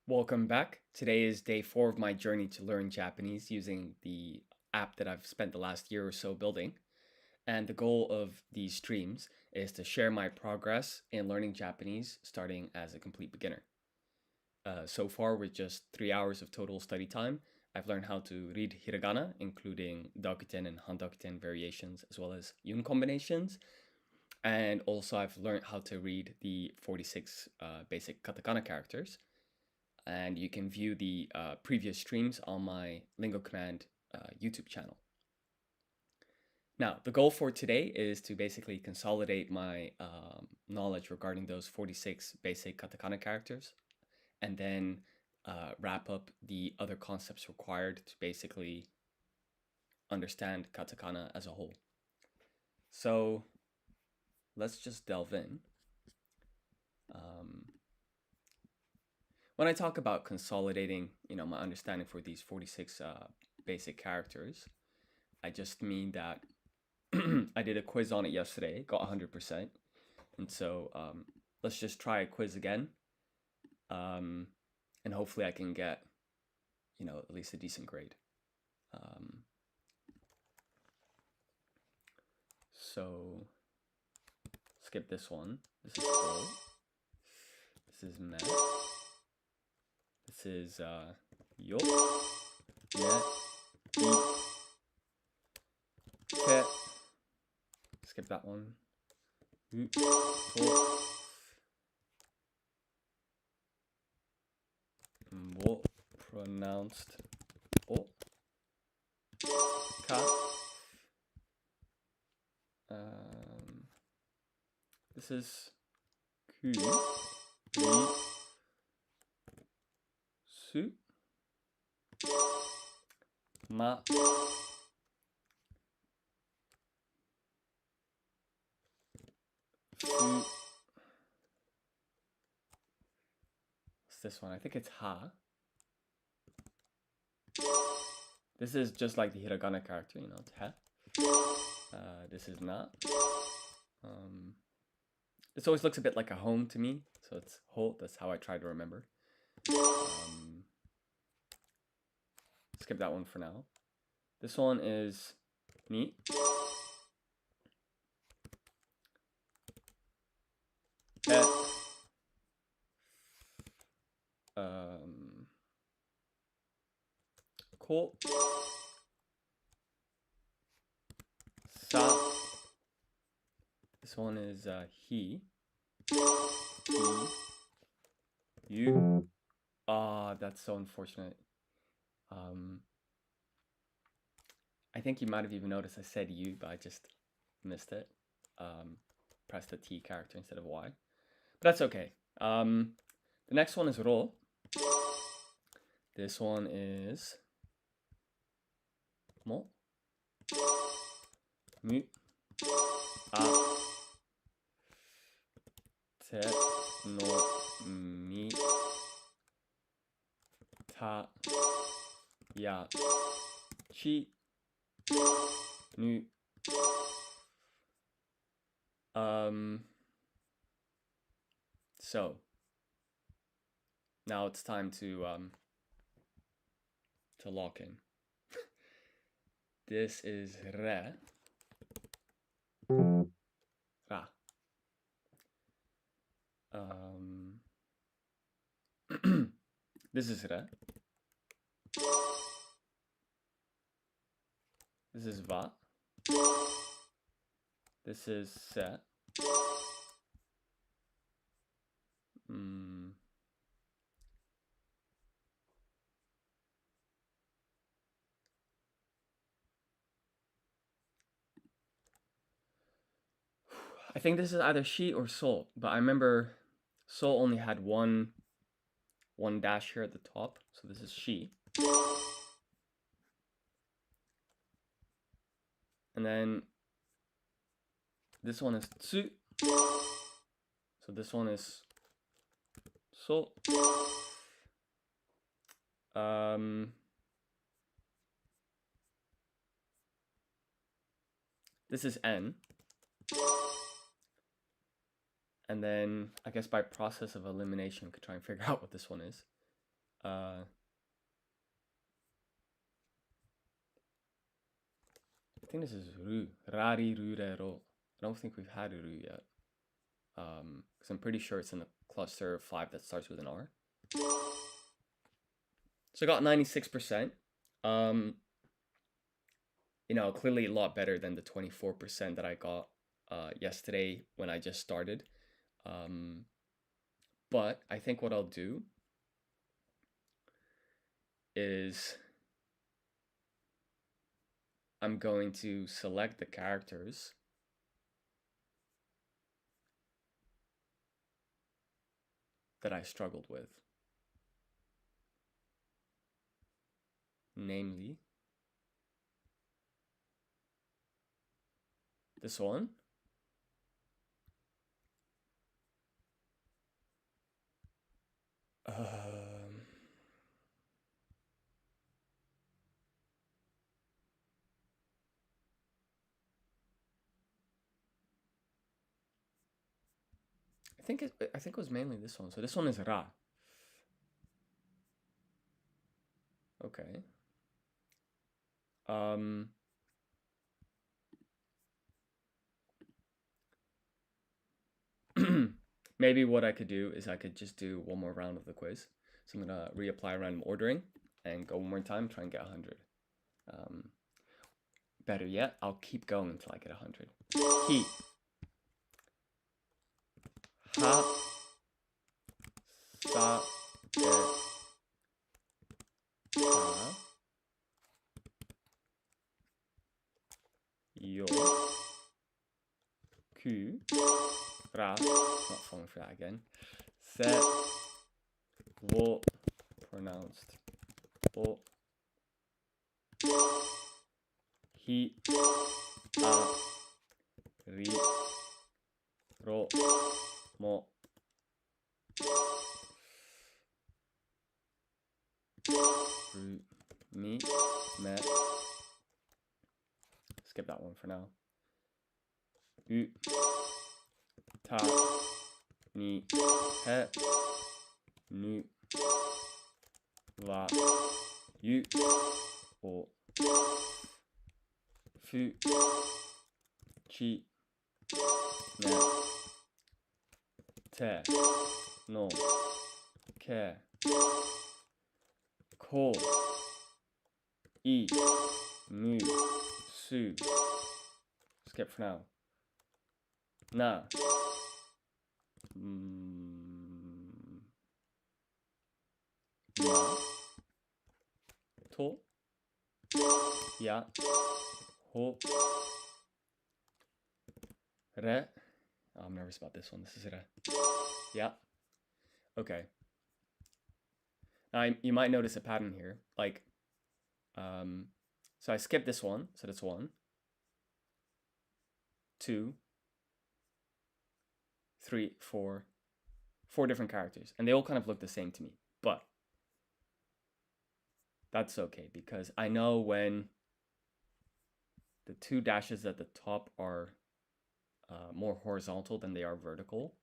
Welcome back. Today is day 4 of my journey to learn Japanese using the app that I've spent the last year or so building. And the goal of these streams is to share my progress in learning Japanese starting as a complete beginner. So far, with just 3 hours of total study time, I've learned how to read hiragana, including dakuten and handakuten variations, as well as yun combinations. And also, I've learned how to read the 46 basic katakana characters. And you can view the previous streams on my LingoCommand YouTube channel. Now, the goal for today is to basically consolidate my knowledge regarding those 46 basic katakana characters, and then wrap up the other concepts required to basically understand katakana as a whole. So let's just delve in. When I talk about consolidating, my understanding for these 46 basic characters, I just mean that I did a quiz on it yesterday, got 100%. And so let's just try a quiz again. And hopefully I can get, at least a decent grade. So skip this one. This is full. This is math. This is yo, net, eat, ket. Skip that one. What pronounced o, ka. This is ku, ri, su, ma, fu. What's this one? I think it's ha. This is just like the hiragana character, it's ha. This is na. This always looks a bit like a home to me, so it's ho. That's how I try to remember. Skip that one for now. This one is ni. Et. Ko. Sa. This one is he. You. That's so unfortunate. I think you might have even noticed I said you, but I just missed it. Pressed the T character instead of Y. But that's okay. The next one is ro. This one is mo. Mu. A. Te. No. Mi. Ta. Ya. Chi. Nu. So now it's time to lock in. This is re. Ra. This is re. This is va. This is se. I think this is either shi or sol, but I remember sol only had one dash here at the top, so this is shi. And then this one is tsu. So this one is so. This is n. And then I guess by process of elimination, we could try and figure out what this one is. I think this is ru. Rari rurero. I don't think we've had ru yet. Because I'm pretty sure it's in the cluster of 5 that starts with an R. So I got 96%. You know, clearly a lot better than the 24% that I got yesterday when I just started. But I think what I'll do is I'm going to select the characters that I struggled with. Namely, this one. I think it was mainly this one. So this one is Ra. Okay. Maybe what I could do is I could just do one more round of the quiz. So I'm gonna reapply random ordering and go one more time, try and get 100. Better yet, I'll keep going until I get 100. Ki. Ha. Sa. E. Ha. Yo. Ku. Ra. Not falling for that again. Se. Wo. Pronounced. Bo. Hi. A. Ri. Ro. Mo. Ru. Ni. Me. Skip that one for now. U. Ta. Ni. He. Nu. Va. Yu. O. Fu. Chi. Ne. Te. No. Ke. Ko. I. Mu. Su. Skip for now. Na. Ma. To. Ya. Ho. Re. Oh, I'm nervous about this one. This is re. Yeah. Okay. Now, you might notice a pattern here. Like, so I skipped this one. So that's 1, 2, 3, 4. 4 different characters. And they all kind of look the same to me. But that's okay because I know when the 2 dashes at the top are more horizontal than they are vertical,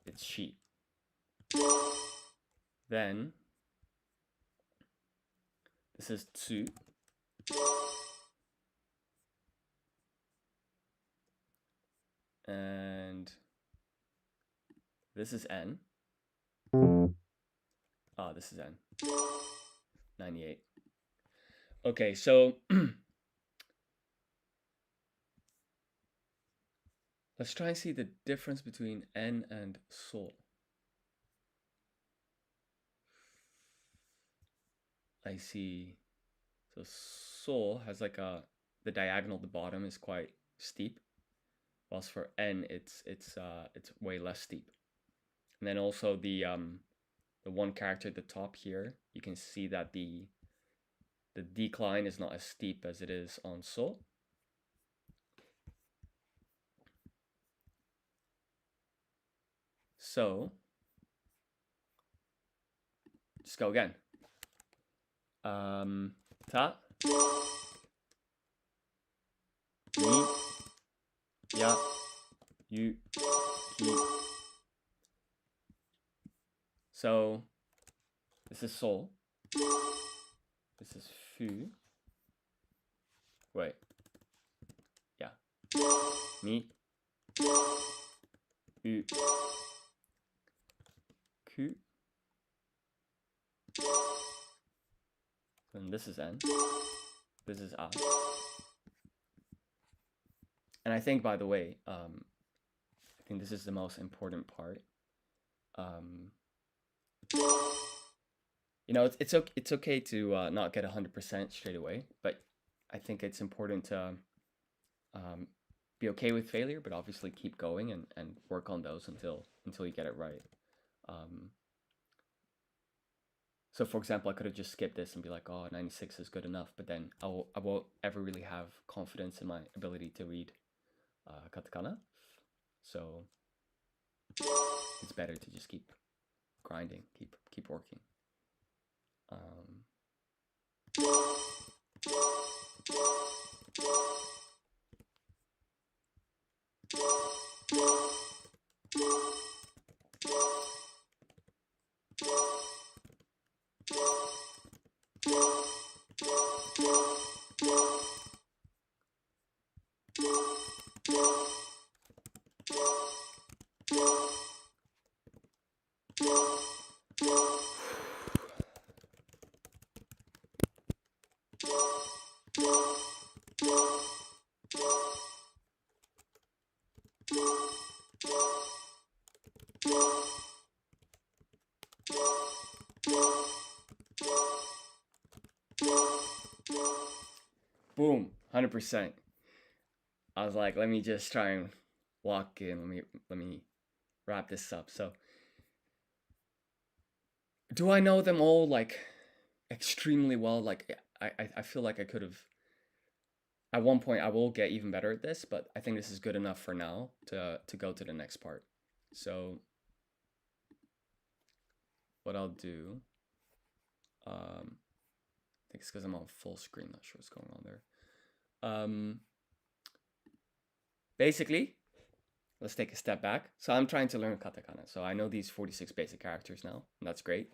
it's she. Then this is tsu. And this is n. Ah, this is n. 98. Okay, so let's try and see the difference between n and so. I see. So so has like the diagonal at the bottom is quite steep, whilst for n it's way less steep. And then also the one character at the top here, you can see that the decline is not as steep as it is on so. So just go again. Ta. Ni. Ya. Yu. Ki. So This is sol. This is fu. Wait. Yeah. Mi. U. Ku. And this is N. This is A. And I think, by the way, I think this is the most important part. You know, it's okay to not get 100% straight away, but I think it's important to be okay with failure, but obviously keep going and work on those until you get it right. So for example, I could have just skipped this and be like, oh, 96 is good enough, but then I won't ever really have confidence in my ability to read katakana. So it's better to just keep grinding, keep working. Boom, 100%. I was like, let me just try and walk in. Let me wrap this up. So, do I know them all like extremely well? Like, I feel like I could have. At one point, I will get even better at this, but I think this is good enough for now to go to the next part. So, what I'll do, I think it's because I'm on full screen. Not sure what's going on there. Basically, let's take a step back. So I'm trying to learn katakana. So I know these 46 basic characters now, and that's great.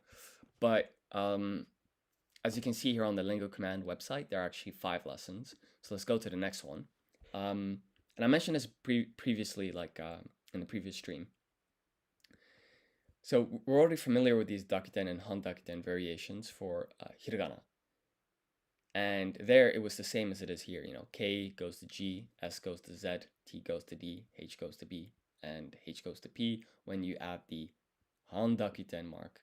But as you can see here on the LingoCommand website, there are actually 5 lessons. So let's go to the next one. And I mentioned this previously, like in the previous stream. So we're already familiar with these dakuten and handakuten variations for hiragana. And there it was the same as it is here. You know, K goes to G, S goes to Z, T goes to D, H goes to B, and H goes to P when you add the handakuten mark.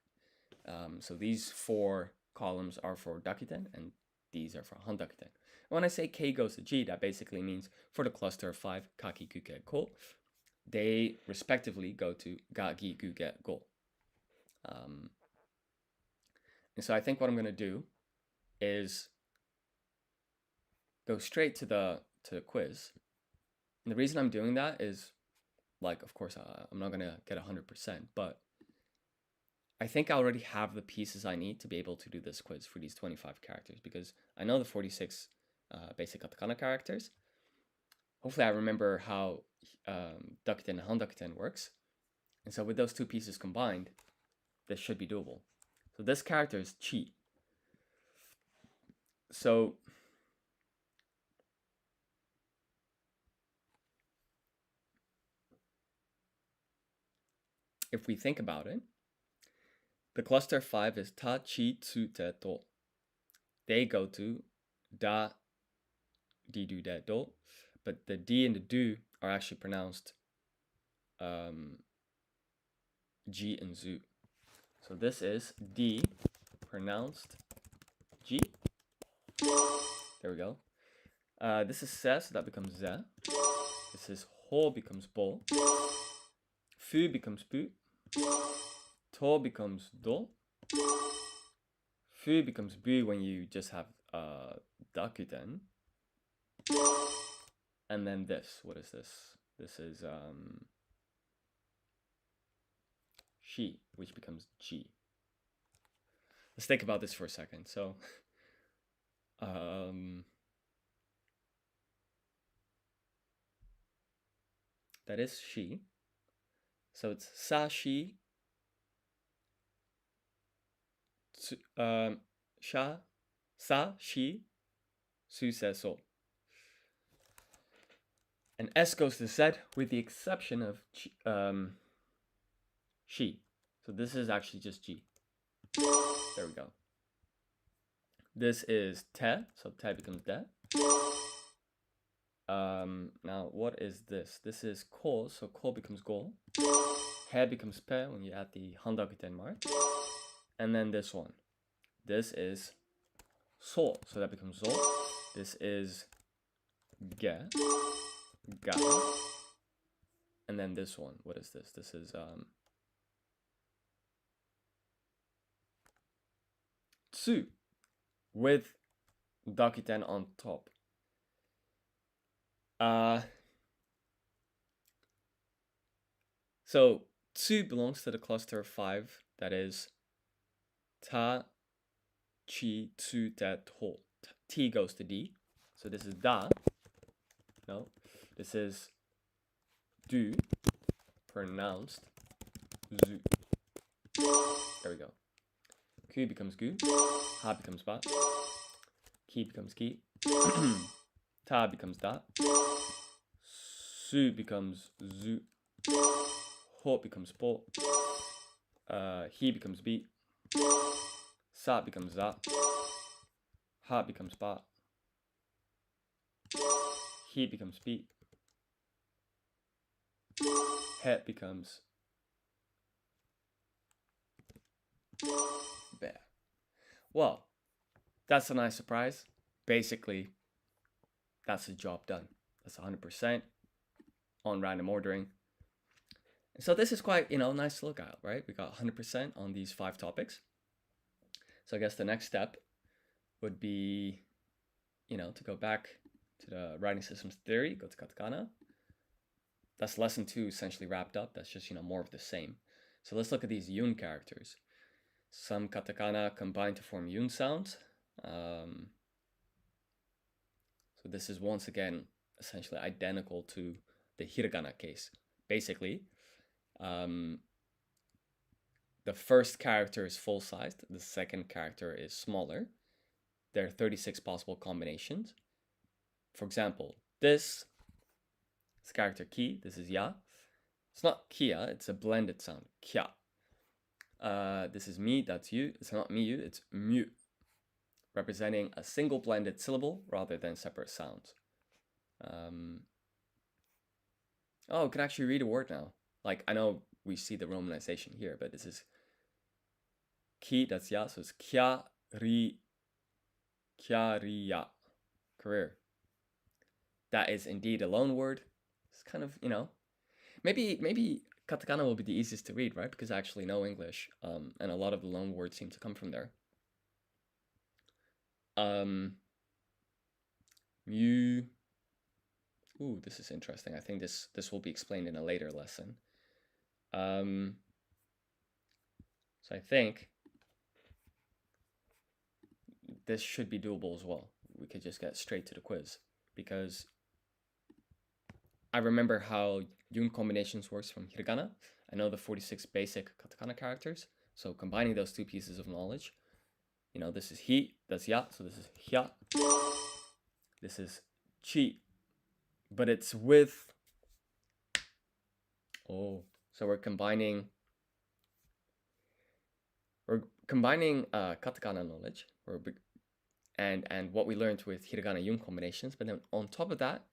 So these 4 columns are for dakuten and these are for handakuten. When I say K goes to G, that basically means for the cluster of 5 kaki, kuke, ko, they respectively go to ga, gi, gu, ge, go. And so I think what I'm going to do is go straight to the quiz. And the reason I'm doing that is, like, of course, I'm not going to get 100%, but I think I already have the pieces I need to be able to do this quiz for these 25 characters, because I know the 46 basic katakana characters. Hopefully I remember how dakuten and handakuten works. And so with those 2 pieces combined, this should be doable. So this character is chi. So if we think about it, the cluster 5 is ta, chi, tsu, te, to. They go to da, di, du, de, do. But the D and the do are actually pronounced G and zu. So this is D pronounced G. There we go. This is se, so that becomes ze. This is ho becomes bo. Fu becomes pu. To becomes do. Fu becomes bu when you just have dakuten. And then this, what is this? This is shi, which becomes G. Let's think about this for a second. So, that is shi. So it's sa, shi, sha, sa, she, su, se, so. And S goes to Z with the exception of she. So this is actually just G. There we go. This is te, so te becomes de. Now what is this? This is ko, so ko becomes go. He becomes pe when you add the handakuten mark. And then this one. This is so, so that becomes so. This is ge, ga. And then this one, what is this? This is tsu with dakuten on top. So tsu belongs to the cluster of 5 that is ta, chi, tsu, te, to. T goes to D. So this is da. No. This is du, pronounced zu. There we go. Ku becomes gu. Ha becomes ba. Ki becomes ki. Ta becomes da. Su becomes zu. Ho becomes po. He becomes bi. Sa becomes za. Ha becomes ba. He becomes bi. He becomes bear. Well, that's a nice surprise. Basically, that's the job done. That's 100% on random ordering. And so this is quite, nice to look at, right? We got 100% on these 5 topics. So I guess the next step would be, to go back to the writing systems theory, go to Katakana. That's lesson 2 essentially wrapped up. That's just, more of the same. So let's look at these yun characters. Some katakana combine to form yun sounds. So this is once again essentially identical to the hiragana case. Basically, the first character is full-sized, the second character is smaller. There are 36 possible combinations. For example, this character ki, this is ya. It's not kia, it's a blended sound, kya. This is me, that's you. It's not me, you, it's mu, representing a single blended syllable rather than separate sounds. Oh, we can actually read a word now. Like, I know we see the romanization here, but this is ki, that's ya, so it's kya ri ya, career. That is indeed a loan word. It's kind of, maybe katakana will be the easiest to read, right? Because I actually know English, and a lot of the loan words seem to come from there. Mu. Ooh, this is interesting. I think this will be explained in a later lesson. So I think this should be doable as well. We could just get straight to the quiz because I remember how yun combinations works from hiragana. I know the 46 basic katakana characters. So combining those 2 pieces of knowledge, this is hi, that's ya, so this is hya. This is chi, but it's with, so we're combining katakana knowledge, and what we learned with hiragana yun combinations, but then on top of that,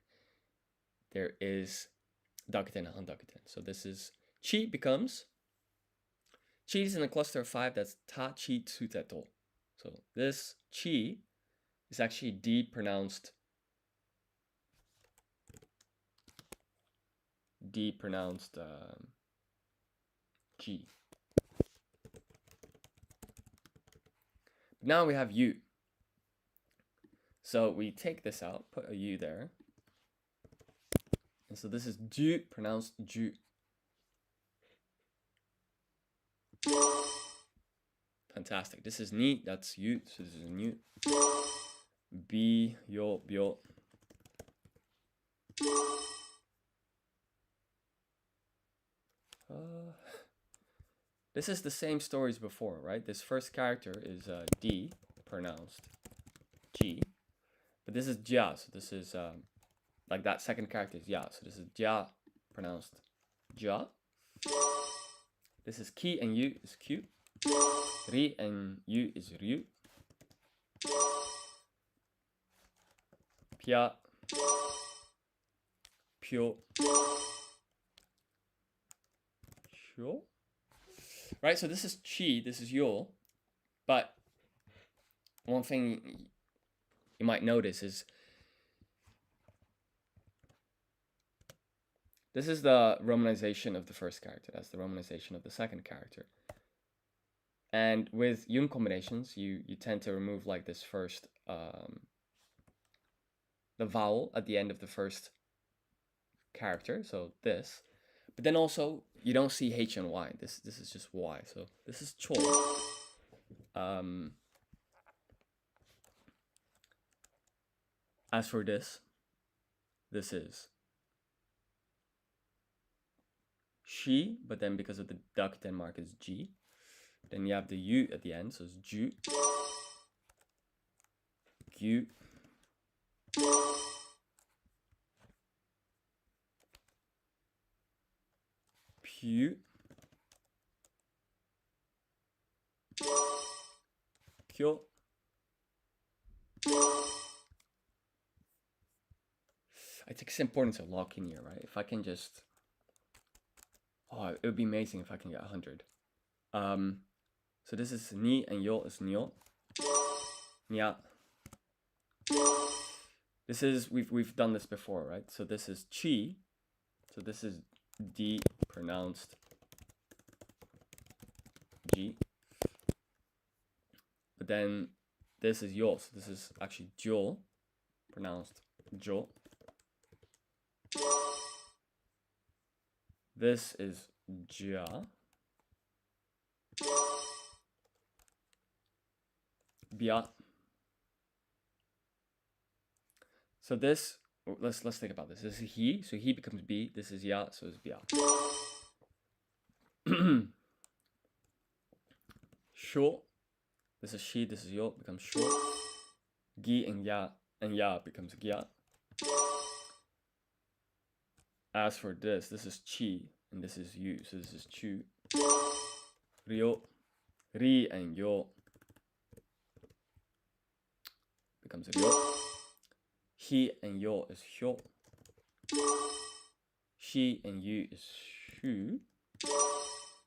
there is dakuten and handakuten. So this is chi becomes, chi is in a cluster of 5, that's ta, chi, tsu, te, to. So this chi is actually D pronounced G. Now we have U. So we take this out, put a U there. And so this is du, pronounced ju. Fantastic. This is ni, that's you, so this is new. Bi, yo, byo. This is the same story as before, right? This first character is D, pronounced G, but this is Jia, so this is like that second character is Ya, so this is Jia, pronounced Ja. This is Ki and Yu is Q. Ri and Yu is Ryu. Pia, Pyo, Shyo. Right, so this is Chi, this is Yo, but one thing you might notice is this is the romanization of the first character. That's the romanization of the second character. And with Yun combinations, you tend to remove like this first, the vowel at the end of the first character, so this. But then also, you don't see H and Y. This is just Y. So this is Cho. As for this is She, but then because of the duck Denmark is G. Then you have the U at the end, so it's Ju, Gu, Pu, Kyo, I think it's important to lock in here, right? If I can just, oh, it would be amazing if I can get 100. So this is Ni and Yo is Nyo. Nya. This is, we've done this before, right? So this is Chi. So this is D, pronounced G. But then this is Yo. So this is actually Jo, pronounced Jo. This is Jia. Bia. So this, let's think about this. This is he, so he becomes B. This is Ya, so it's Bia. Sho. This is she, this is Yo, becomes Sho. Gi and Ya becomes Gya. As for this is Chi, and this is Yu, so this is Chu. Ryo. Ri and Yo becomes Ryo. He and Yo is Hyo. She and Yu is Shu.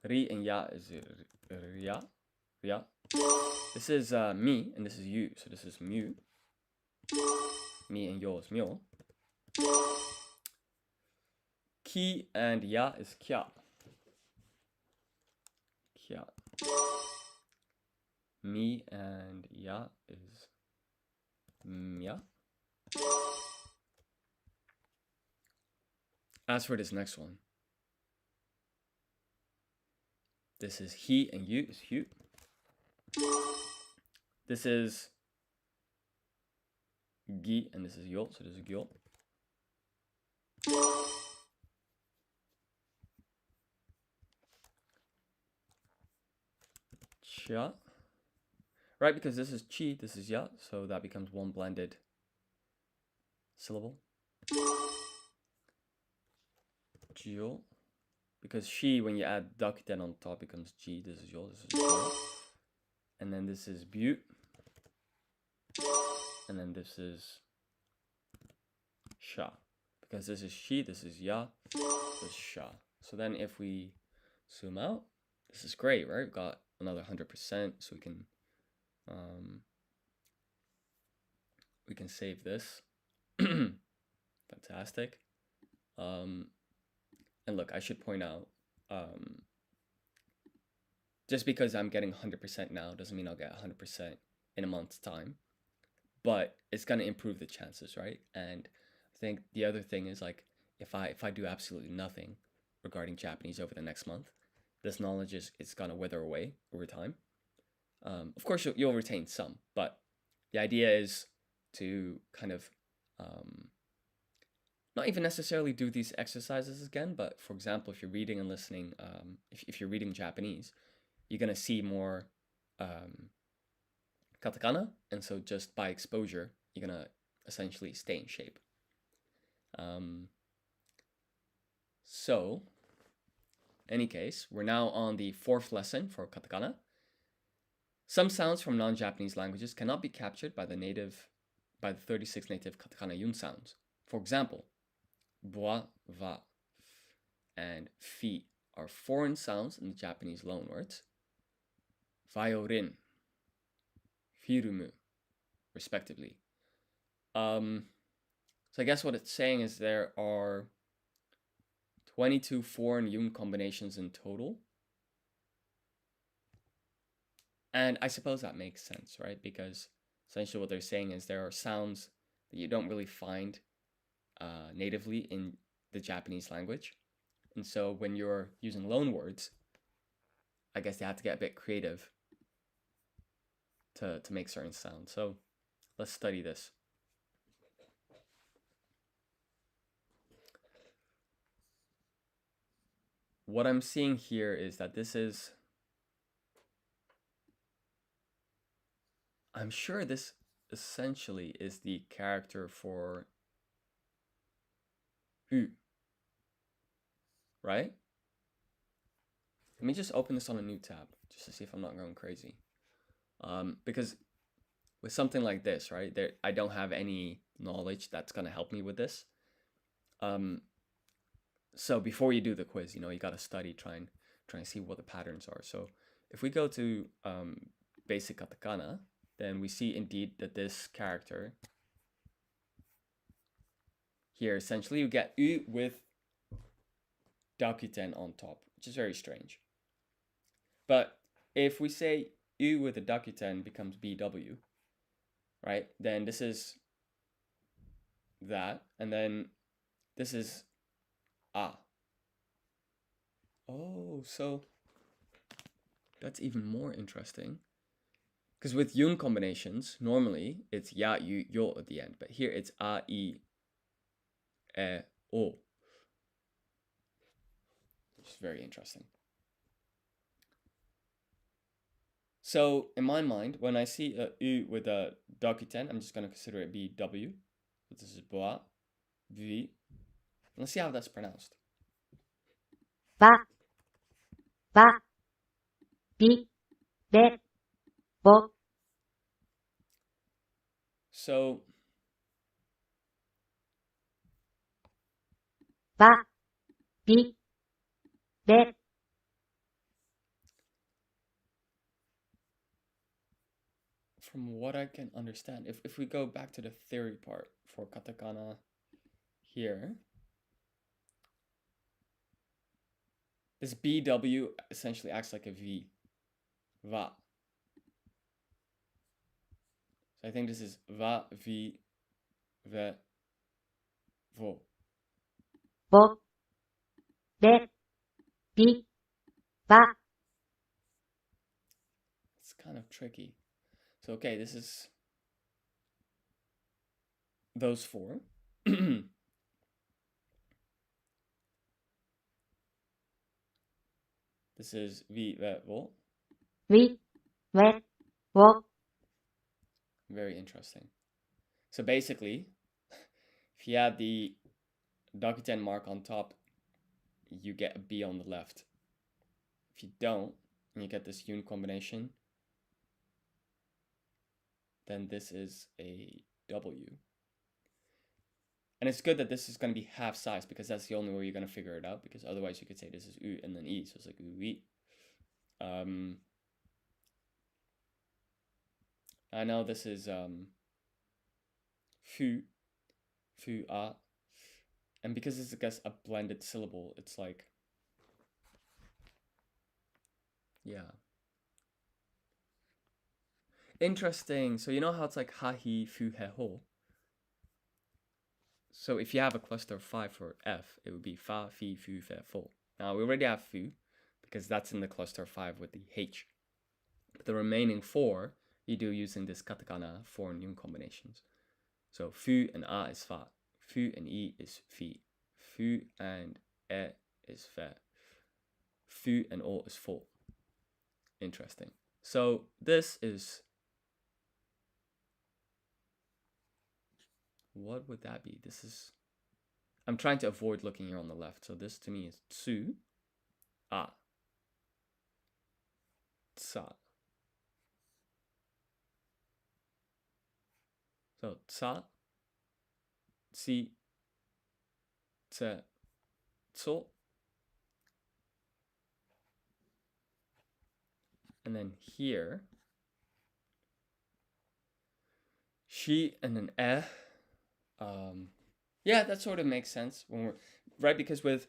Ri and Ya is Rya. Rya. This is me, and this is Yu, so this is Mu. Me and Yo is Myo. Ki and Ya is Kya. Kya. Mi and Ya is Mya. As for this next one, this is he and you is Hugh. This is Gi and this is Yo, so this is Gyo. Chia. Right, because this is Chi, this is Ya, so that becomes one blended syllable. Gyo. Because she, when you add duck, then on top becomes G. This is Yo, this is Gyo. And then this is Bu. And then this is Sha. Because this is she, this is Ya, this is Sha. So then if we zoom out, this is great, right? We've got another 100%, so we can save this. Fantastic. And look, I should point out, just because I'm getting 100% now doesn't mean I'll get 100% in a month's time, but it's gonna improve the chances, right? And I think the other thing is, like, if I do absolutely nothing regarding Japanese over the next month, this knowledge is gonna wither away over time. Of course, you'll retain some, but the idea is to kind of not even necessarily do these exercises again, but for example, if you're reading and listening, if you're reading Japanese, you're going to see more katakana, and so just by exposure, you're going to essentially stay in shape. So, any case, we're now on the 4th lesson for katakana. Some sounds from non-Japanese languages cannot be captured by the 36 native katakana yun sounds. For example, bois, va, and fi are foreign sounds in the Japanese loanwords. Violin, firumu, respectively. So I guess what it's saying is there are 22 foreign yun combinations in total. And I suppose that makes sense, right? Because essentially what they're saying is there are sounds that you don't really find natively in the Japanese language. And so when you're using loanwords, I guess they have to get a bit creative to make certain sounds. So let's study this. What I'm seeing here is that this is, I'm sure this essentially is the character for U, right? Let me just open this on a new tab just to see if I'm not going crazy. Because with something like this, right, I don't have any knowledge that's going to help me with this. So before you do the quiz, you got to study, try and see what the patterns are. So if we go to basic katakana, then we see indeed that this character here, essentially you get U with dakuten on top, which is very strange. But if we say U with a dakuten becomes BW, right, then this is that, and then this is A. Oh, so that's even more interesting. Because with yun combinations, normally it's ya, yu, yo at the end. But here it's a, I, e, o. Which is very interesting. So in my mind, when I see a u with a dakuten, I'm just going to consider it be w. So this is bois, vi. Let's see how that's pronounced. Ba, ba, bi, be, bo. So Ba, bi, be. From what I can understand, if we go back to the theory part for katakana here, this BW essentially acts like a V. Va. So I think this is va, vi, ve, vo. Bo, be, bi, ba. It's kind of tricky. So okay, this is those four. This is vi, ve, vo. Vi, ve, vo. Very interesting. So basically, if you add the dakuten mark on top, you get a B on the left. If you don't, and you get this yun combination, then this is a W. And it's good that this is going to be half size, because that's the only way you're going to figure it out, because otherwise you could say this is U and then E, so it's like U, I. I know this is fu, a, and because it's, I guess, a blended syllable, it's like, yeah. Interesting. So you know how it's like ha, hi, fu, he, ho? So if you have a cluster of 5 for F, it would be fa, fi, fu, fe, fo. Now we already have fu, because that's in the cluster of 5 with the H. But the remaining 4, you do using this katakana foreign yun combinations. So fu and a is fa, fu and I is fi, fu and e is fe, fu and o is fo. interesting. So this is, what would that be? This is, I'm trying to avoid looking here on the left. So this to me is tsu, a, tsa. So tsa, tsi, tse, tso. And then here, she and then yeah, that sort of makes sense when we're right, because with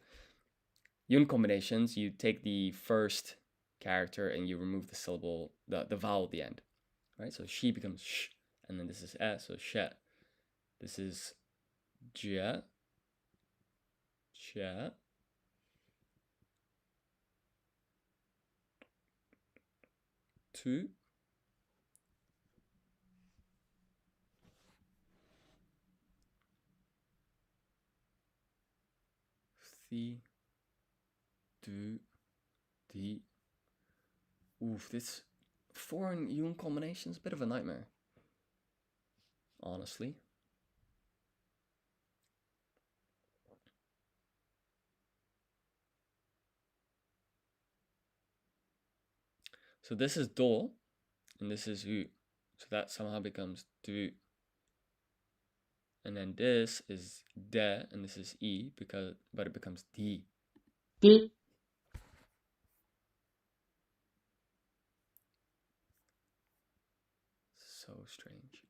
yun combinations, you take the first character and you remove the syllable, the vowel at the end, right? So she becomes sh, and then this is so she. This is jia, che, tu, thi, du, di. Oof, this foreign yun combination is a bit of a nightmare, honestly. So this is do, and this is u. So that somehow becomes du. And then this is de, and this is e, but it becomes di. di, So strange.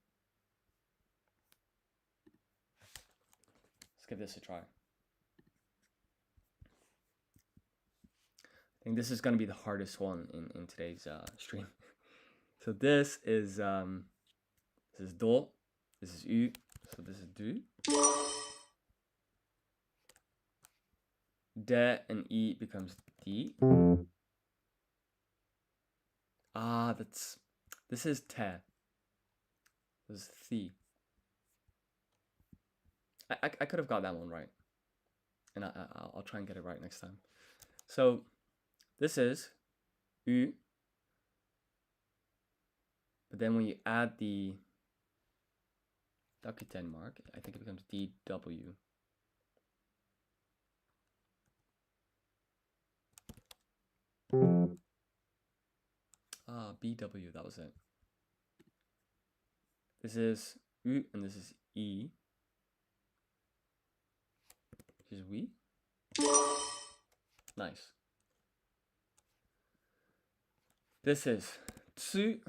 Let's give this a try. I think this is going to be the hardest one in today's stream. So this is do, this is u, so this is du. De and e becomes di. Ah, this is te. This is thi. I could have got that one right, and I'll try and get it right next time. So this is u, but then when you add the Dakuten mark, I think it becomes dw. Ah, bw, that was it. This is u, and this is e. This is we. Nice. This is tsu,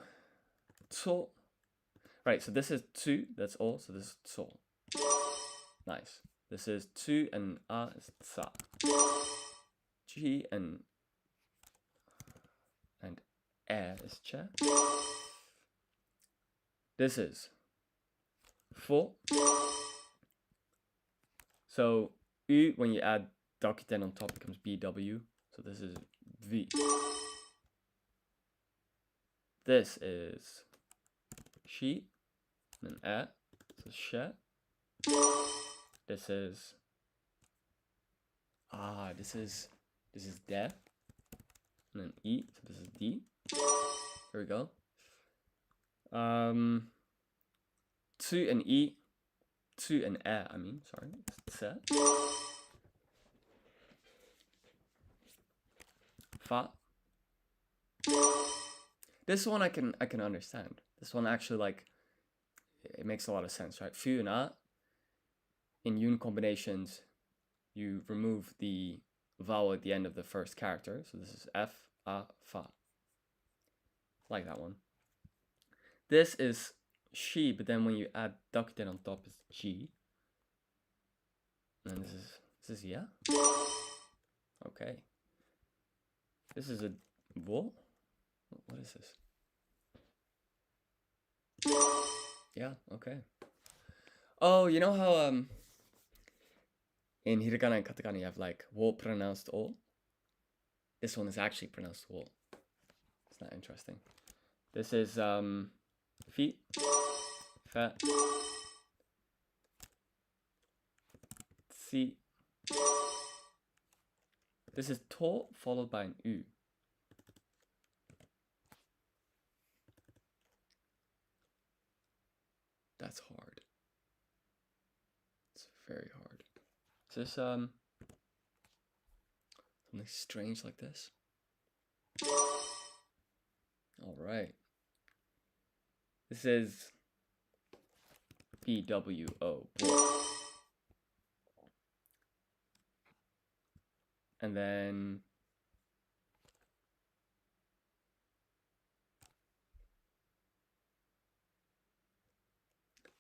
tso. Right, so this is tsu, that's all, so this is tso. Nice. This is tu and a is tsa. G and e is che. This is fo. So u, when you add dakuten on top, becomes bw. So this is v. This is she and then so she. This is this is de, and then e, so this is d. Here we go. Tu and e, tu and I mean, sorry, tse. Fa. This one I can understand. This one actually, like, it makes a lot of sense, right? Fu and a. In yun combinations, you remove the vowel at the end of the first character. So this is f, a, fa. Like that one. This is she, but then when you add dakuten on top, it's g. And this is yeah. Okay. This is a vo. What is this? Yeah. Okay. Oh, you know how in hiragana and katakana you have like wo pronounced o. This one is actually pronounced wo. It's not interesting. This is feet, fa, si. This is to followed by an u. that's hard. It's very hard. Is this something strange like this? All right. This is BWO. And then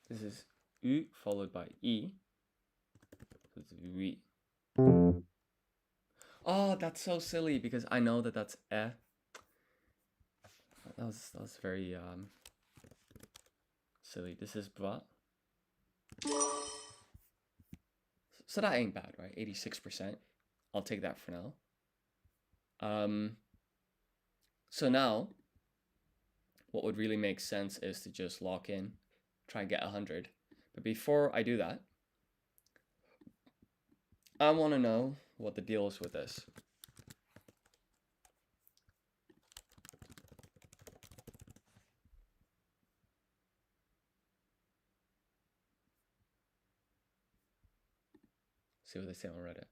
this is U followed by E. So it's V. Oh, that's so silly because I know that that's E. That was very silly. This is bra. So that ain't bad, right? 86%. I'll take that for now. So now, what would really make sense is to just lock in, try and get 100. But before I do that, I want to know what the deal is with this. See what they say on Reddit.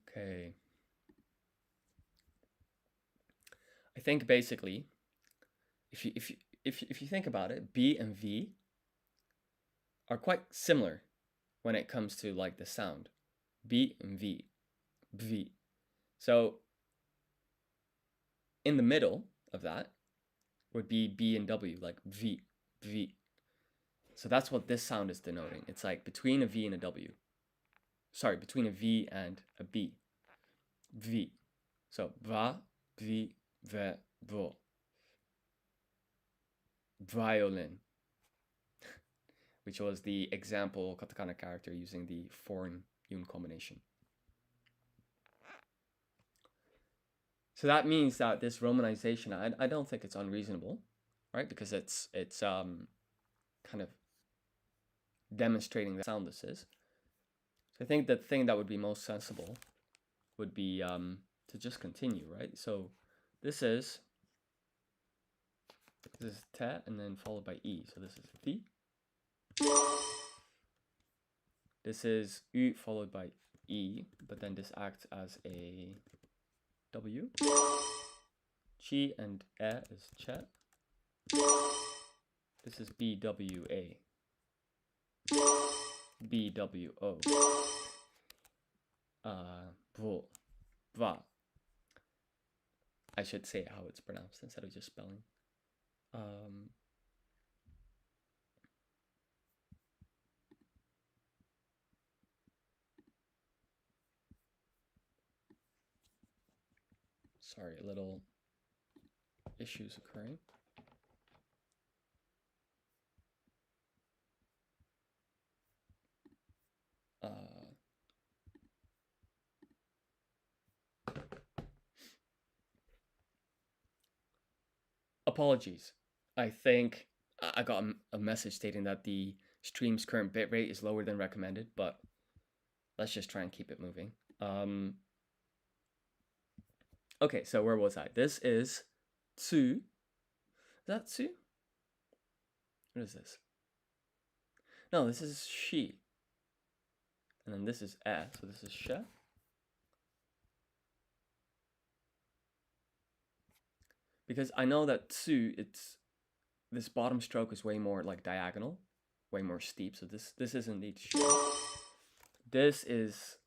Okay. I think basically, if you think about it, B and V are quite similar when it comes to like the sound. B and V. V. So in the middle of that would be B and W, like V, V. So that's what this sound is denoting. It's like between a V and a W. Sorry, between a V and a B. V. So va, vi, ve, vo. Violin. Which was the example katakana character using the foreign yun combination. So that means that this romanization, I don't think it's unreasonable, right? Because it's kind of demonstrating the sound this is. So I think the thing that would be most sensible would be to just continue, right? So this is te and then followed by e. So this is ti. This is u followed by e, but then this acts as a w. Chi and e is che. This is bwa. BWO. Vo. Va. I should say how it's pronounced instead of just spelling. Sorry, little issues occurring. Apologies. I think I got a message stating that the stream's current bitrate is lower than recommended, but let's just try and keep it moving. Okay, so where was I? This is tsu. Is that tsu? What is this? No, this is she. And then this is e, so this is she. Because I know that tsu, this bottom stroke is way more like diagonal, way more steep. So this is indeed she. This is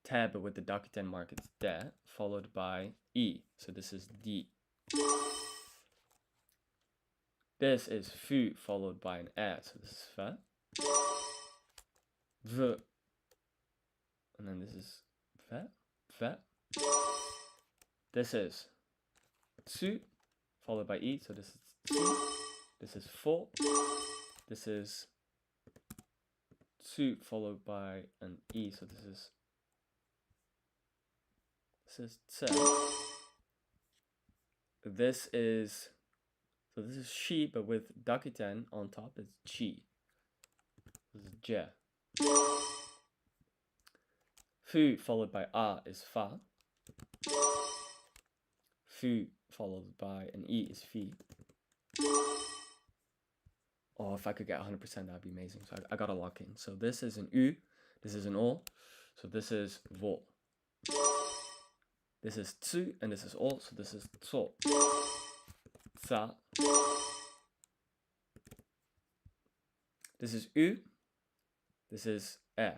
te, but with the dakuten mark, it's de, followed by e. So this is di. This is fu, followed by an e. So this is fe. V. And then this is fe, fe. This is tsu, followed by e. So this is tsu. This is fo. This is tsu, followed by an e. So this is tse. This is, so this is she, but with dakuten on top, it's chi. This is je. Fu followed by a is fa. Fu followed by an e is fi. Oh, if I could get 100%, that'd be amazing. So I gotta lock in. So this is an u, this is an o, so this is vo. This is tsu, and this is o, so this is tso. Tsa. This is u, this is e.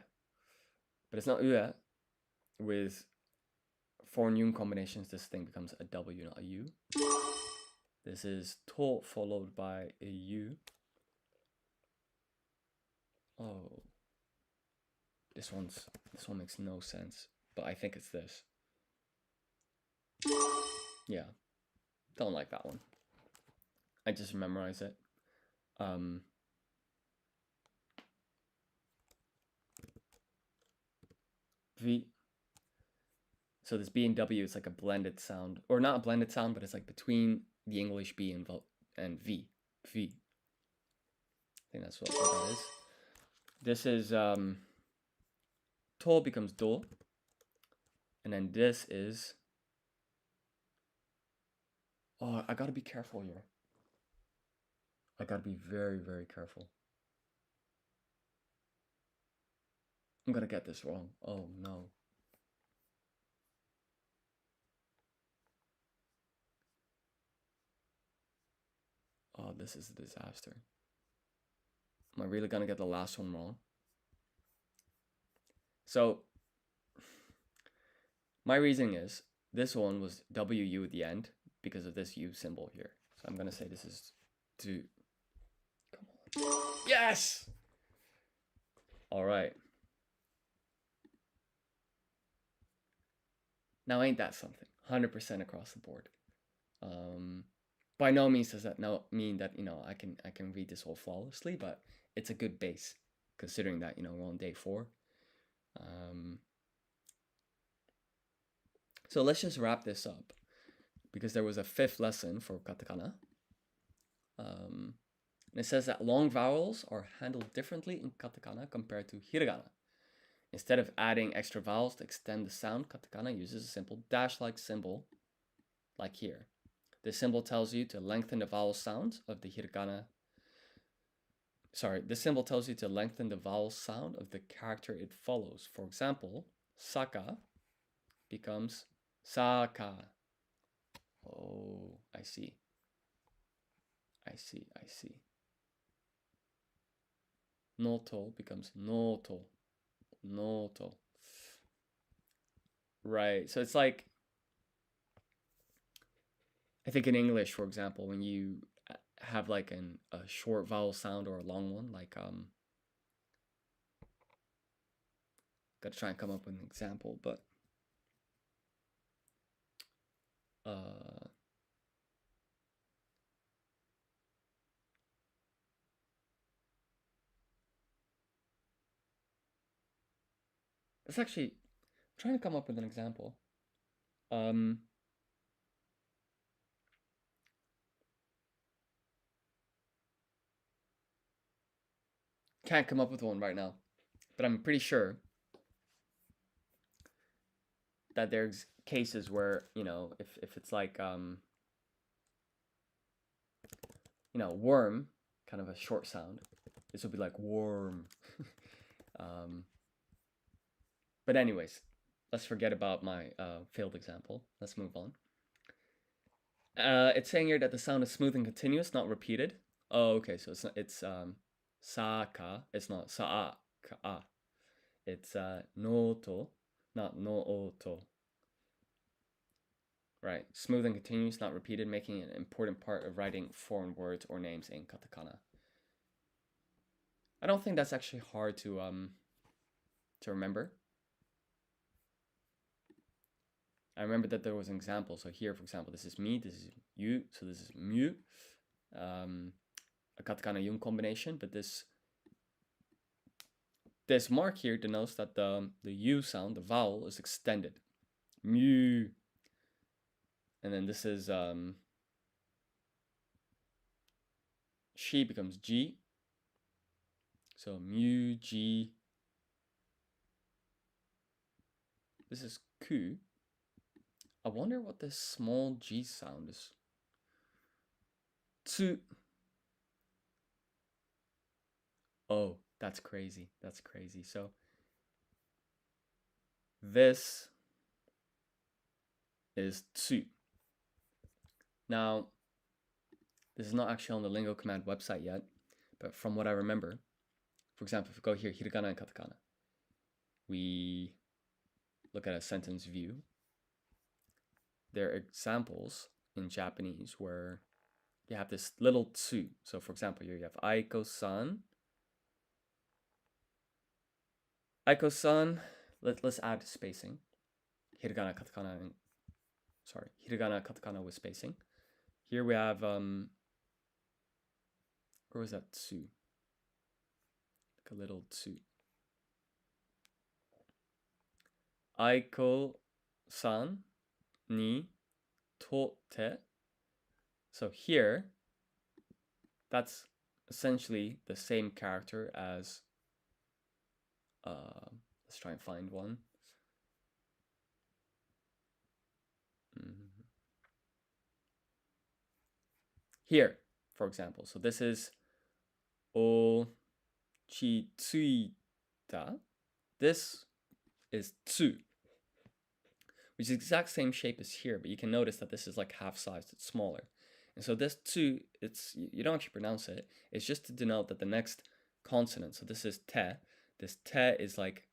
But it's not ue. With foreign yun combinations, this thing becomes a w, not a u. This is to followed by a u. Oh, this one makes no sense, but I think it's this. Yeah, don't like that one. I just memorize it. V. So this B and W is like a blended sound, or not a blended sound, but it's like between the English B and V. V. I think that's what that is. This is to becomes do, and then this is. Oh, I gotta be careful here. I gotta be very, very careful. I'm gonna get this wrong. Oh no. Oh, this is a disaster. Am I really gonna get the last one wrong? So, my reasoning is this one was WU at the end because of this U symbol here. So I'm gonna say this is to. Come on. Yes! Alright. Now ain't that something? 100% across the board. By no means does that mean that I can read this all flawlessly, but it's a good base considering that we're on day 4. So let's just wrap this up because there was a 5th lesson for katakana. And it says that long vowels are handled differently in katakana compared to hiragana. Instead of adding extra vowels to extend the sound, katakana uses a simple dash-like symbol, like here. This symbol tells you to lengthen the vowel sound of the hiragana. Sorry, this symbol tells you to lengthen the vowel sound of the character it follows. For example, saka becomes saka. Oh, I see. Noto becomes noto. Right, so it's like, I think in English, for example, when you have like a short vowel sound or a long one, like gotta try and come up with an example, but it's actually trying to come up with an example. Can't come up with one right now, but I'm pretty sure that there's cases where if it's like worm, kind of a short sound, this would be like worm. But anyways, let's forget about my failed example. Let's move on. It's saying here that the sound is smooth and continuous, not repeated. Oh, okay, so it's sa-ka, it's not sa-a-ka-a. It's no-to, not no-o-to. Right, smooth and continuous, not repeated, making it an important part of writing foreign words or names in katakana. I don't think that's actually hard to remember. I remember that there was an example. So here, for example, this is me, this is you, so this is mu. A katakana yun combination, but this mark here denotes that the u sound, the vowel, is extended. Mu. And then this is she becomes g. So mu, ji. This is ku. I wonder what this small g sound is. Tsu. Oh, that's crazy. That's crazy. So this is tsu. Now, this is not actually on the LingoCommand website yet, but from what I remember, for example, if we go here, hiragana and katakana, we look at a sentence view. There are examples in Japanese where you have this little tsu. So for example, here you have Aiko-san. Aiko-san, let's add spacing. Hiragana, katakana, hiragana, katakana with spacing. Here we have, where was that tsu? Like a little tsu. Aiko-san ni totte. So here, that's essentially the same character as, let's try and find one. Here, for example. So this is ochitsuita. This is tsu, which is the exact same shape as here, but you can notice that this is like half sized, it's smaller. And so this tsu, you don't actually pronounce it, it's just to denote that the next consonant, so this is te, this te is like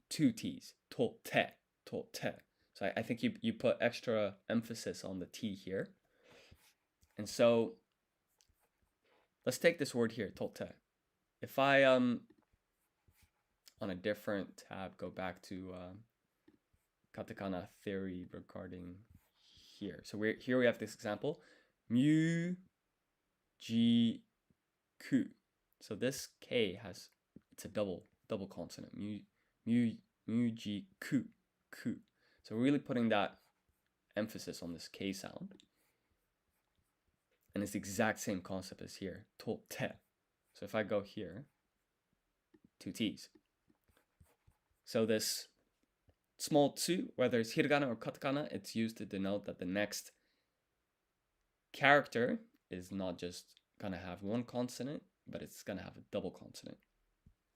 two T's, to te. So I think you put extra emphasis on the T here. And so let's take this word here, totte. If I on a different tab go back to katakana theory regarding here. So here we have this example, mu ji ku. So this k it's a double consonant, mu ji ku. So we're really putting that emphasis on this k sound. And it's the exact same concept as here, totte. So if I go here, two T's. So this small tsu, whether it's hiragana or katakana, it's used to denote that the next character is not just gonna have one consonant, but it's gonna have a double consonant,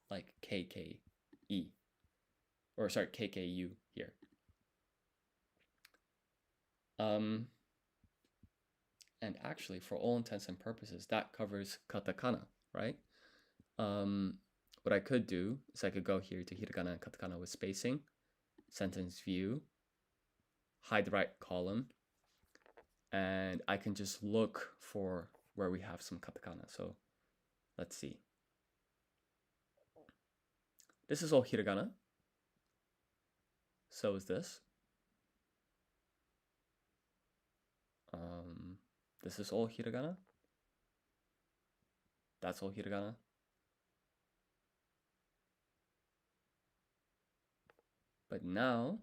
like KKE, or sorry, KKU here. And actually, for all intents and purposes, that covers katakana, right? What I could do is I could go here to hiragana and katakana with spacing, sentence view, hide the right column, and I can just look for where we have some katakana. So let's see. This is all hiragana. So is this. This is all hiragana. That's all hiragana. But now,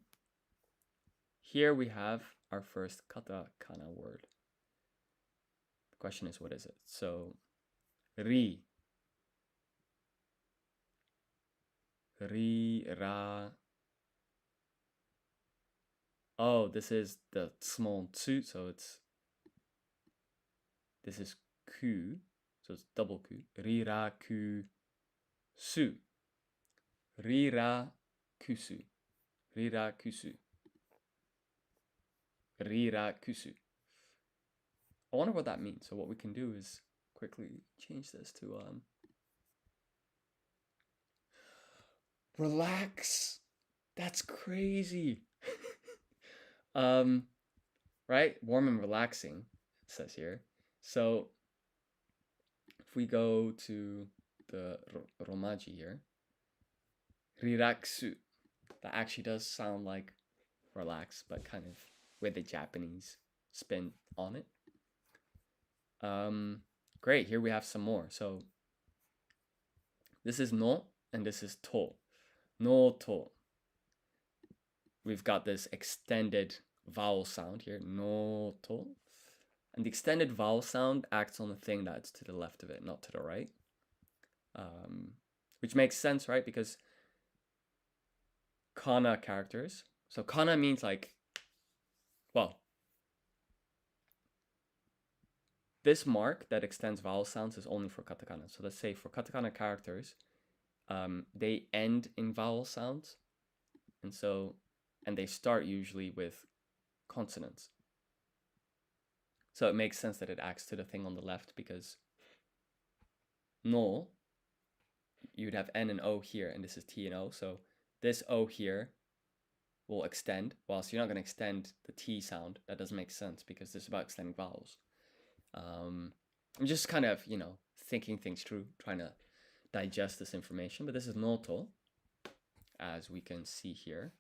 here we have our first katakana word. The question is, what is it? So, ri, ra. Oh, this is the small tsu, so this is ku, so it's double ku. Ri, ra, ku, su. Ri, ra, kusu. Ri, ra, kusu. Ri, ra, kusu. I wonder what that means. So what we can do is quickly change this to relax. That's crazy. Right? Warm and relaxing, it says here. So if we go to the romaji here, riraksu, that actually does sound like relax, but kind of with the Japanese spin on it. Great, here we have some more. So this is no, and this is to. No to. We've got this extended vowel sound here, no to. And the extended vowel sound acts on the thing that's to the left of it, not to the right. which makes sense, right? Because kana characters. So kana means like, well, this mark that extends vowel sounds is only for katakana. So let's say for katakana characters, they end in vowel sounds, and they start usually with consonants. So it makes sense that it acts to the thing on the left, because no, you'd have N and O here, and this is T and O. So this O here will extend, whilst you're not going to extend the T sound. That doesn't make sense because this is about extending vowels. I'm just kind of, thinking things through, trying to digest this information. But this is noto, as we can see here,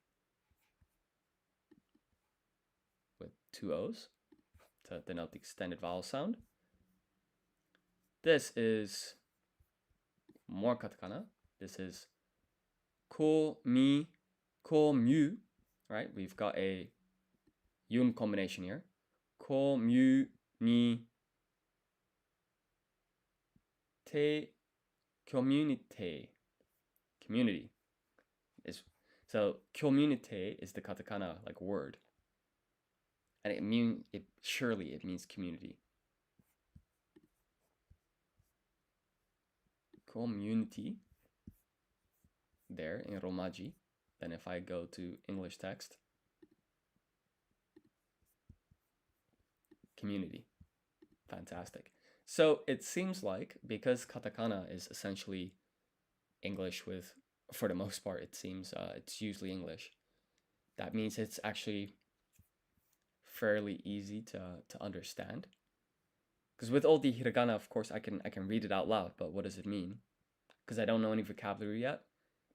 with two O's to denote the extended vowel sound. This is more katakana. This is ko, mi, ko, mu, right? We've got a yun combination here. Ko, mu, ni, te, community. Community. So community is the katakana like word. And it means community. Community there in Romaji. Then if I go to English text, community. Fantastic. So it seems like, because katakana is essentially English with, for the most part, it seems it's usually English. That means it's actually fairly easy to understand. Because with all the hiragana, of course, I can read it out loud, but what does it mean? Because I don't know any vocabulary yet,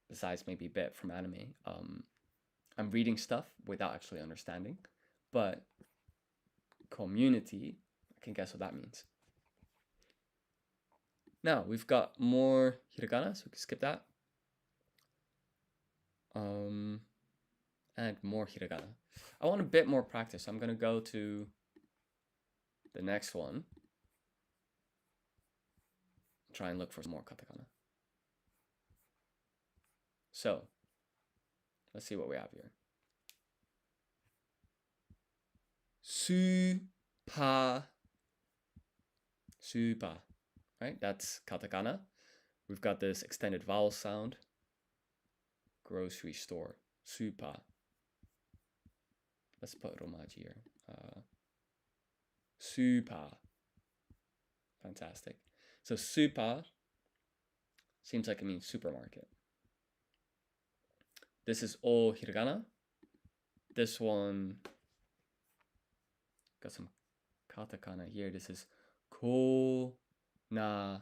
besides maybe a bit from anime. I'm reading stuff without actually understanding, but community, I can guess what that means. Now we've got more hiragana, so we can skip that. And more hiragana. I want a bit more practice. I'm gonna go to the next one. Try and look for some more katakana. So let's see what we have here. Super. Super. Right? That's katakana. We've got this extended vowel sound. Grocery store. Super. Let's put romaji here. Super. Fantastic. So super seems like it means supermarket. This is all hiragana. This one got some katakana here. This is ko na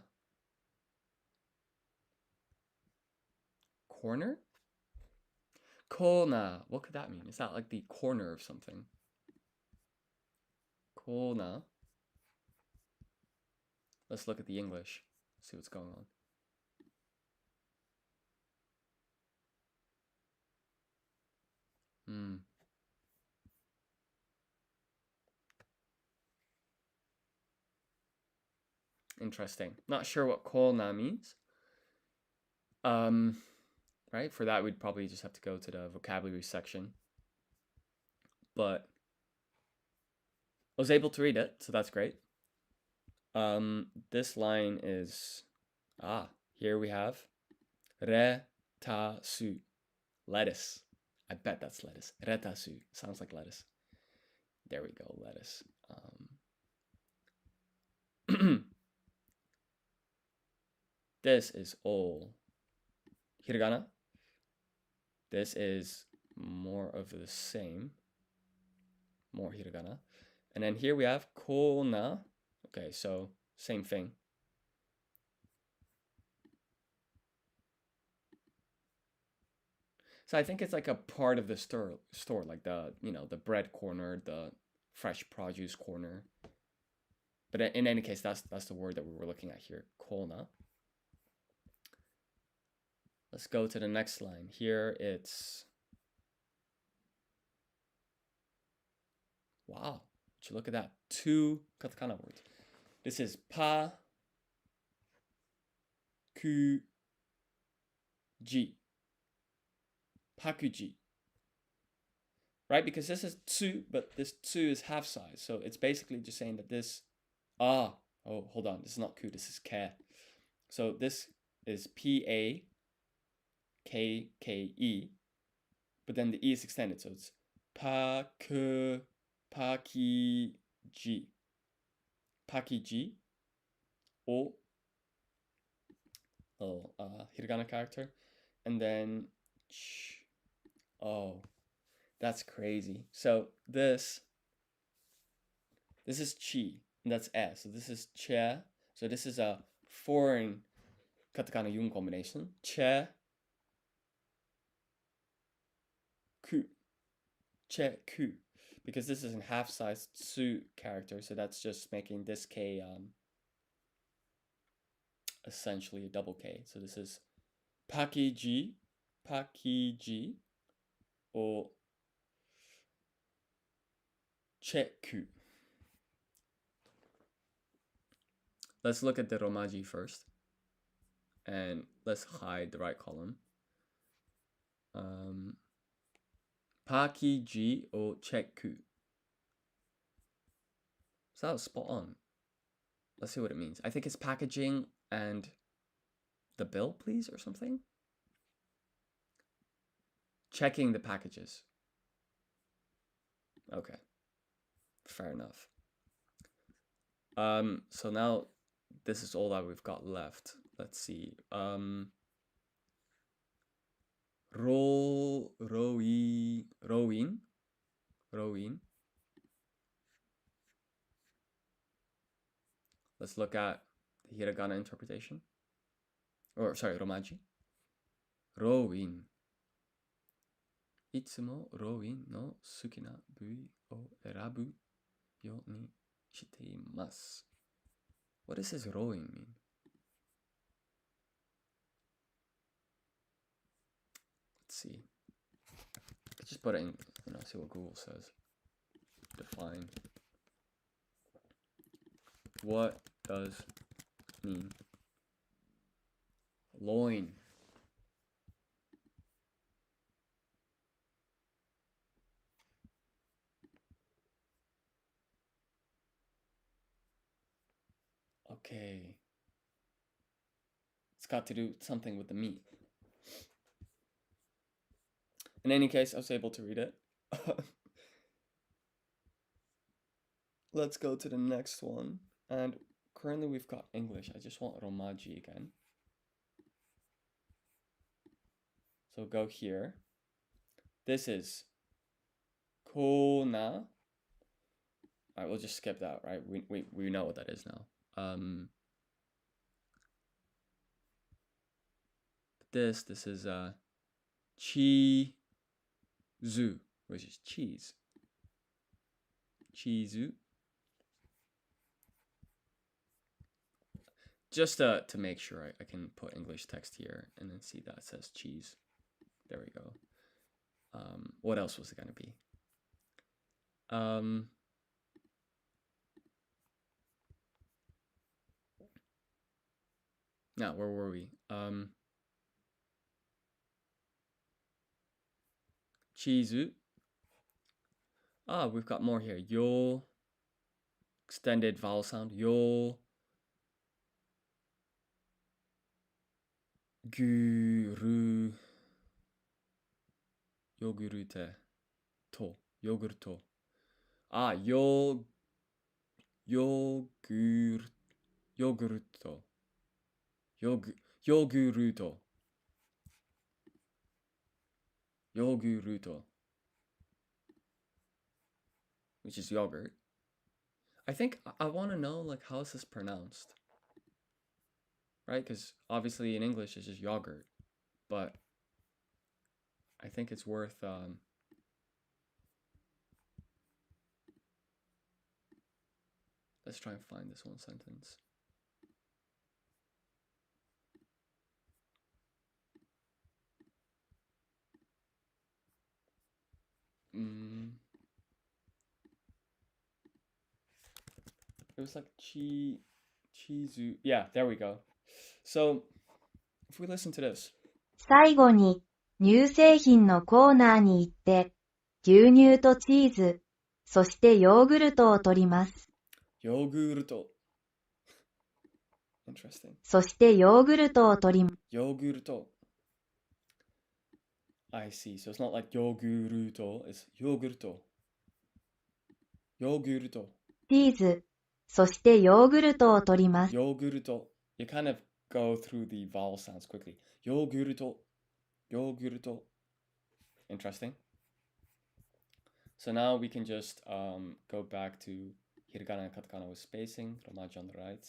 corner. Kona. What could that mean? Is that like the corner of something? Kona. Let's look at the English. See what's going on. Interesting. Not sure what kona means. Right? For that, we'd probably just have to go to the vocabulary section. But I was able to read it, so that's great. This line is, here we have retasu, lettuce. I bet that's lettuce. Retasu sounds like lettuce. There we go, lettuce. This is all hiragana. This is more of the same. More hiragana. And then here we have kona. Okay, so same thing. So I think it's like a part of the store like the, the bread corner, the fresh produce corner. But in any case, that's the word that we were looking at here, kona. Let's go to the next line. Here it's, wow, would you look at that? 2 katakana words. This is pa pakuji, right? Because this is tsu, but this tsu is half size, so it's basically just saying that this hold on, this is not ku, this is ke. So this is PAKKE, but then the E is extended, so it's pakiji, pakiji, o little hiragana character, and then oh, that's crazy. So this is chi, and that's e. So this is che. So this is a foreign katakana yun combination. Che ku, che ku, because this is a half-size tsu character. So that's just making this k essentially a double k. So this is pakiji, or che ku. Let's look at the romaji first, and let's hide the right column. Pakiji or cheku. So that was spot on. Let's see what it means. I think it's packaging and the bill, please, or something. Checking the packages. Okay, fair enough. So now this is all that we've got left. Let's see. Rowing. Let's look at the hiragana interpretation. Or sorry, romaji. Rowing. いつもロインの好きな部位を選ぶようにしています。What does this rowing mean? Let's see. Let's just put it in, see what Google says. Define. What does mean? Loin. Okay. It's got to do something with the meat. In any case, I was able to read it. Let's go to the next one. And currently we've got English. I just want romaji again. So go here. This is kona. All right, we'll just skip that, right? We know what that is now. This is chizu, which is cheese. Chizu. Just to make sure I can put English text here and then see that it says cheese. There we go. What else was it gonna be? Now, where were we? Chizu. We've got more here. Yo. Extended vowel sound. Yo. Guru. Yogurute. To. Yogurto. Yogurto. Yoguruto. Which is yogurt. I think I want to know, like, how is this pronounced? Right? Because obviously in English it's just yogurt. But I think it's worth let's try and find this one sentence. It was like chizu. Yeah, there we go. So If we listen to this. 最後に、乳製品のコーナーに行って、牛乳とチーズ、そしてヨーグルトを取ります。ヨーグルト。Interesting. そしてヨーグルトを取ります。ヨーグルト。I see. So it's not like ヨーグルト. It's ヨーグルト。ヨーグルト。チーズ、そしてヨーグルトを取ります。ヨーグルト。You kind of go through the vowel sounds quickly. ヨーグルト。ヨーグルト. Interesting. So now we can just go back to hiragana and katakana with spacing. Romaji on the right.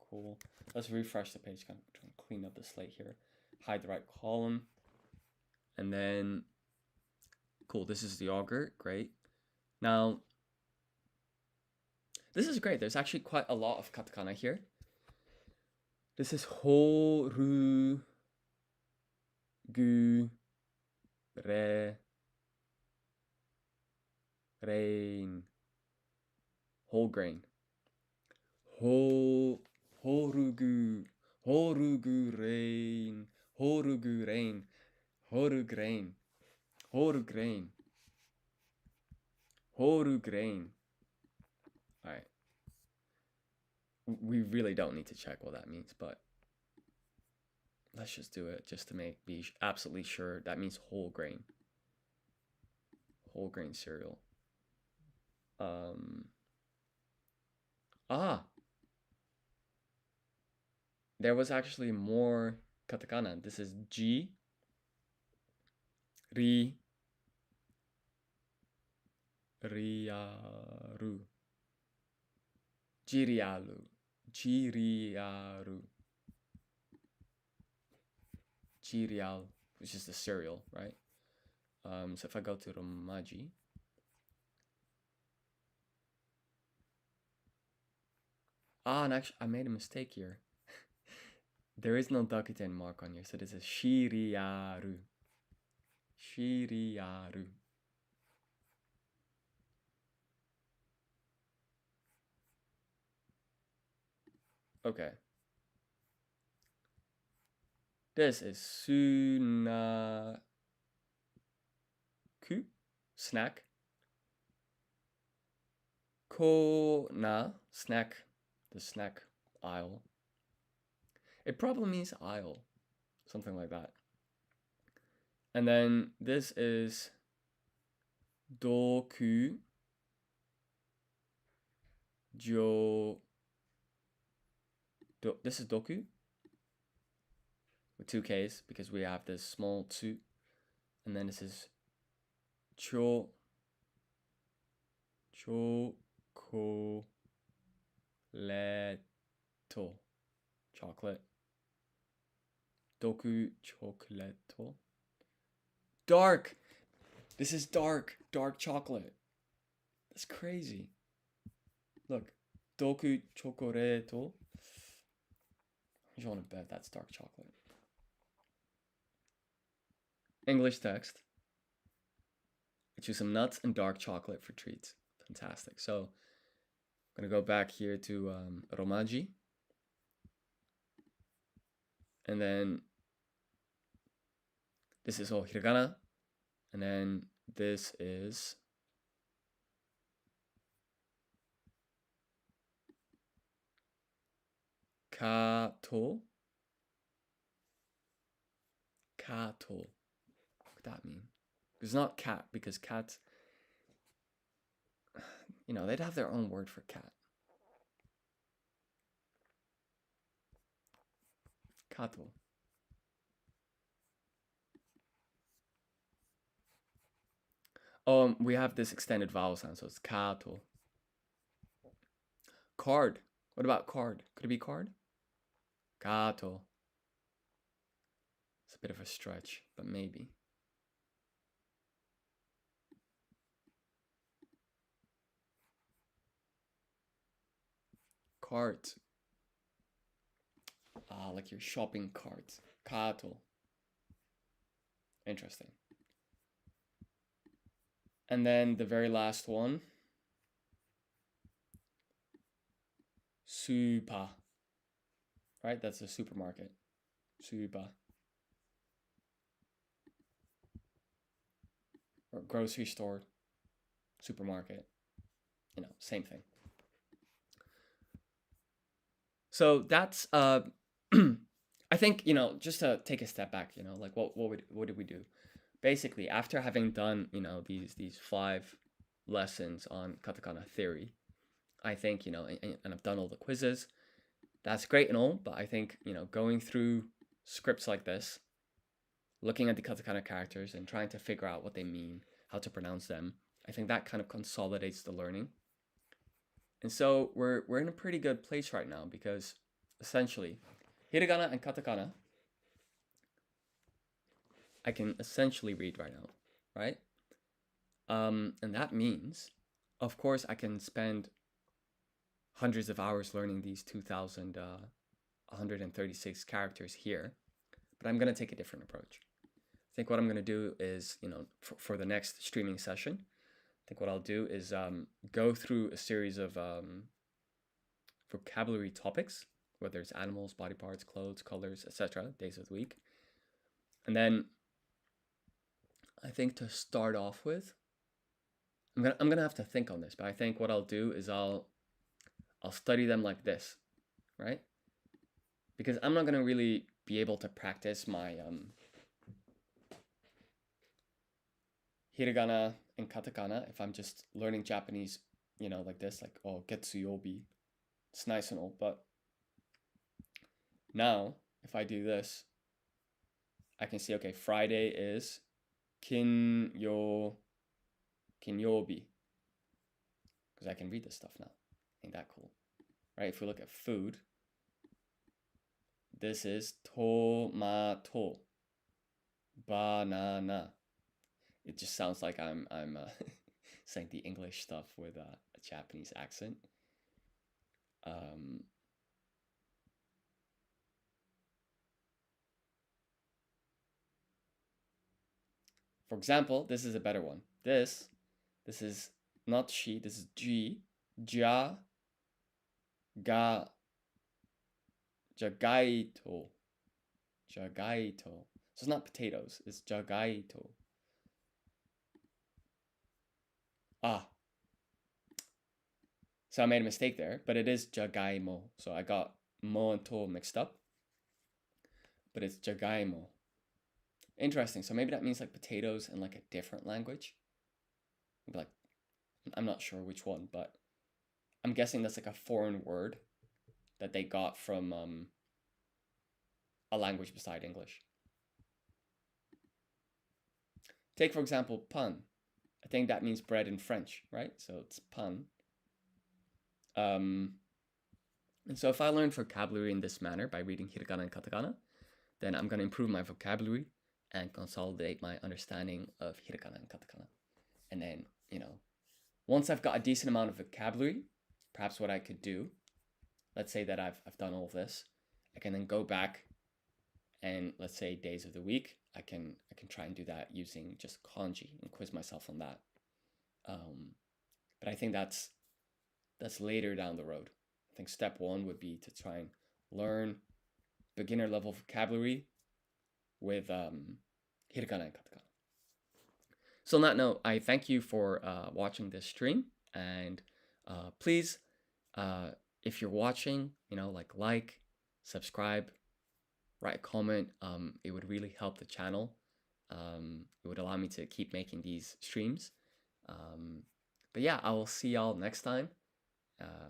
Cool. Let's refresh the page. Kind of try and clean up the slate here. Hide the right column. And then, cool. This is the auger. Great. Now, this is great. There's actually quite a lot of katakana here. This is horu, gu, re, rain, whole grain. Horugu, horugu rain, horugu rain, horu grain, horu grain, horu grain. All right. We really don't need to check what that means, but let's just do it just to be absolutely sure. That means whole grain. Whole grain cereal. There was actually more katakana. This is ji, ri, riaru, jirialu, jiriaru, jirial, which is the cereal, right? So if I go to Romaji, and actually I made a mistake here. There is no dakuten mark on here, so this is shiriaru. Shiriaru. Okay. This is sunaku. Snack. Kona. Snack. The snack aisle. It probably means aisle. Something like that. And then this is doku. This is doku with two K's because we have this small tsu. And then this is chocolate. Chocolate. Doku chocolate. Dark. This is dark. Dark chocolate. That's crazy. Look. Doku chocolate. I just want to bet that's dark chocolate. English text. I choose some nuts and dark chocolate for treats. Fantastic. So I'm going to go back here to Romaji. And then this is all hiragana. And then this is kato. Kato. What could that mean? It's not cat because cats, you know, they'd have their own word for cat. Kato. We have this extended vowel sound, so it's kato. Card. What about card? Could it be card? Kato. It's a bit of a stretch, but maybe. Cart. Like your shopping cart. Kato. Interesting. And then the very last one. Super. Right? That's a supermarket. Suba. Or grocery store, supermarket, same thing. So that's I think, just to take a step back, like what did we do? Basically, after having done, these 5 lessons on katakana theory, I think, and I've done all the quizzes. That's great and all, but I think, going through scripts like this, looking at the katakana characters and trying to figure out what they mean, how to pronounce them, I think that kind of consolidates the learning. And so we're in a pretty good place right now because essentially hiragana and katakana I can essentially read right now, right? And that means, of course, I can spend hundreds of hours learning these 2,136 characters here, but I'm going to take a different approach. I think what I'm going to do is, for the next streaming session, I think what I'll do is go through a series of vocabulary topics, whether it's animals, body parts, clothes, colors, etc., days of the week. And then I think to start off with, I'm gonna have to think on this, but I think what I'll do is I'll study them like this, right? Because I'm not gonna really be able to practice my hiragana and katakana if I'm just learning Japanese, like this, like getsuyobi. It's nice and all, but now if I do this, I can see, okay, Friday is kinyobi, because I can read this stuff now. Ain't that cool? Right? If we look at food, this is tomato, banana. It just sounds like I'm saying the English stuff with a Japanese accent. For example, this is a better one. This is not she, this is G. Ja, ga, jagaito. Jagaito. So it's not potatoes, it's jagaito. So I made a mistake there, but it is jagaimo. So I got mo and to mixed up, but it's jagaimo. Interesting. So maybe that means like potatoes in like a different language. Like, I'm not sure which one, but I'm guessing that's like a foreign word that they got from a language beside English. Take, for example, pan. I think that means bread in French, right? So it's pan. And so if I learn vocabulary in this manner by reading hiragana and katakana, then I'm going to improve my vocabulary and consolidate my understanding of hiragana and katakana. And then, once I've got a decent amount of vocabulary, perhaps what I could do, let's say that I've done all of this, I can then go back and let's say days of the week, I can try and do that using just kanji and quiz myself on that. But I think that's later down the road. I think step 1 would be to try and learn beginner level vocabulary with hiragana and katakana. So on that note, I thank you for watching this stream, and please, if you're watching, like, subscribe, write a comment. It would really help the channel. It would allow me to keep making these streams. But yeah, I will see y'all next time.